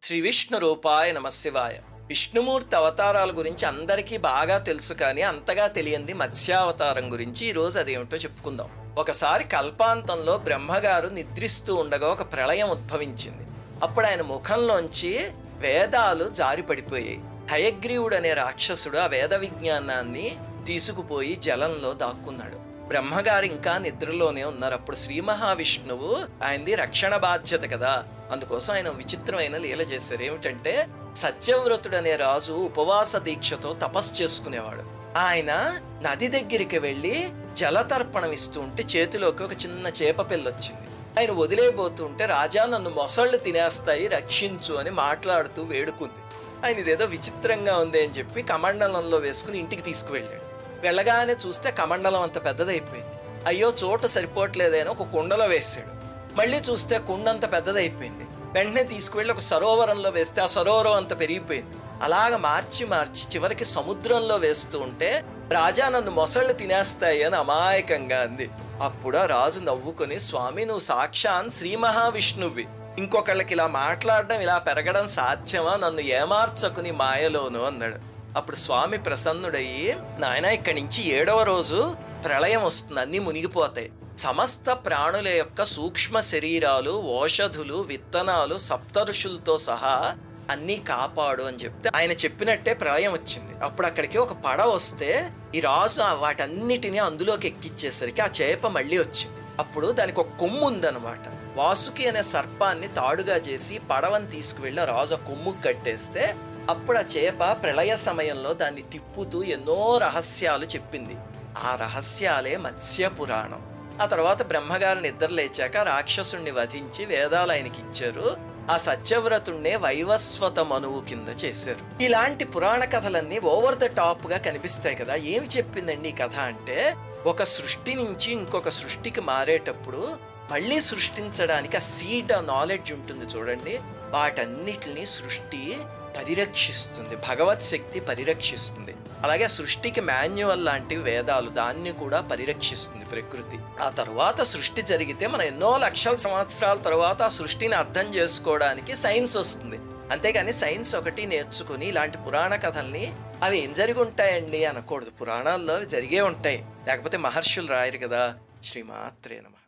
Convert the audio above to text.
శ్రీ విష్ణు రూపాయ నమశివాయ. విష్ణుమూర్తి అవతారాల గురించి అందరికీ బాగా తెలుసు, కానీ అంతగా తెలియంది మత్స్యావతారం గురించి. ఈరోజు అదేమిటో చెప్పుకుందాం. ఒకసారి కల్పాంతంలో బ్రహ్మగారు నిద్రిస్తూ ఉండగా ఒక ప్రళయం ఉద్భవించింది. అప్పుడు ఆయన ముఖంలోంచి వేదాలు జారిపడిపోయాయి. హయగ్రీవుడు అనే రాక్షసుడు ఆ వేద విజ్ఞానాన్ని తీసుకుపోయి జలంలో దాక్కున్నాడు. బ్రహ్మగారు ఇంకా నిద్రలోనే ఉన్నారు. అప్పుడు శ్రీ మహావిష్ణువు ఆయనది రక్షణ బాధ్యత కదా, అందుకోసం ఆయన విచిత్రమైన లీల చేశారు. ఏమిటంటే, సత్యవ్రతుడు అనే రాజు ఉపవాస దీక్షతో తపస్సు చేసుకునేవాడు. ఆయన నది దగ్గరికి వెళ్ళి జలతర్పణం ఇస్తూ ఉంటే చేతిలోకి ఒక చిన్న చేప పిల్ల వచ్చింది. ఆయన వదిలేబోతుంటే, రాజా నన్ను మొసళ్ళు తినేస్తాయి, రక్షించు అని మాట్లాడుతూ వేడుకుంది. ఆయన ఇదేదో విచిత్రంగా ఉంది అని చెప్పి కమండలంలో వేసుకుని ఇంటికి తీసుకువెళ్ళాడు. వెళ్ళగానే చూస్తే కమండలం అంత పెద్దదైపోయింది. అయ్యో చోట సరిపోవట్లేదని ఒక కుండలో వేసాడు. మళ్ళీ చూస్తే కుండ అంత పెద్దదైపోయింది. వెంటనే తీసుకువెళ్ళి ఒక సరోవరంలో వేస్తే ఆ సరోవరం అంత పెరిగిపోయింది. అలాగ మార్చి చివరికి సముద్రంలో వేస్తూ ఉంటే, రాజా నన్ను మొసళ్ళు తినేస్తాయి అని అమాయకంగా అంది. అప్పుడు ఆ రాజు నవ్వుకొని, స్వామి నువ్వు సాక్షాన్ శ్రీ మహావిష్ణువి, ఇంకొకళ్ళకి ఇలా మాట్లాడడం ఇలా పెరగడం సాధ్యమా, నన్ను ఏమార్చకుని మాయలోను అన్నాడు. అప్పుడు స్వామి ప్రసన్నుడయ్యి, నాయన ఇక్కడి నుంచి 7వ రోజు ప్రళయం వస్తుంది, అన్నీ మునిగిపోతాయి, సమస్త ప్రాణుల యొక్క సూక్ష్మ శరీరాలు, ఓషధులు, విత్తనాలు, సప్తఋషులతో సహా అన్నీ కాపాడు అని చెప్తే ఆయన చెప్పినట్టే ప్రళయం వచ్చింది. అప్పుడు అక్కడికి ఒక పడవ వస్తే ఈ రాజు వాటన్నిటినీ అందులోకి ఎక్కిచ్చేసరికి ఆ చేప మళ్ళీ వచ్చింది. అప్పుడు దానికి ఒక కొమ్ము ఉందన్నమాట. వాసుకి అనే సర్పాన్ని తాడుగా చేసి పడవని తీసుకువెళ్ళి రాజు ఆ కొమ్ముకు కట్టేస్తే, అప్పుడు ఆ చేప ప్రళయ సమయంలో దాన్ని తిప్పుతూ ఎన్నో రహస్యాలు చెప్పింది. ఆ రహస్యాలే మత్స్య పురాణం. ఆ తర్వాత బ్రహ్మగారు నిద్ర లేచాక రాక్షసుణ్ణి వధించి వేదాలు ఆయనకి ఇచ్చారు. ఆ సత్యవ్రతుణ్ణే వైవస్వత మనువు కింద చేశారు. ఇలాంటి పురాణ కథలన్నీ ఓవర్ ద టాప్ గా కనిపిస్తాయి కదా. ఏమి చెప్పిందండి ఈ కథ అంటే, ఒక సృష్టి నుంచి ఇంకొక సృష్టికి మారేటప్పుడు మళ్ళీ సృష్టించడానికి ఆ సీడ్ ఆ నాలెడ్జ్ ఉంటుంది చూడండి, వాటన్నిటిని సృష్టి పరిరక్షిస్తుంది, భగవత్ శక్తి పరిరక్షిస్తుంది. అలాగే సృష్టికి మాన్యువల్ లాంటి వేదాలు, దాన్ని కూడా పరిరక్షిస్తుంది ప్రకృతి. ఆ తర్వాత సృష్టి జరిగితే మనం ఎన్నో లక్షల సంవత్సరాల తర్వాత ఆ సృష్టిని అర్థం చేసుకోవడానికి సైన్స్ వస్తుంది. అంతేగాని సైన్స్ ఒకటి నేర్చుకుని ఇలాంటి పురాణ కథల్ని అవి ఏం జరిగి ఉంటాయండి అనకూడదు. పురాణాల్లో జరిగే ఉంటాయి, లేకపోతే మహర్షులు రాయరు కదా. శ్రీమాత్రే నమః.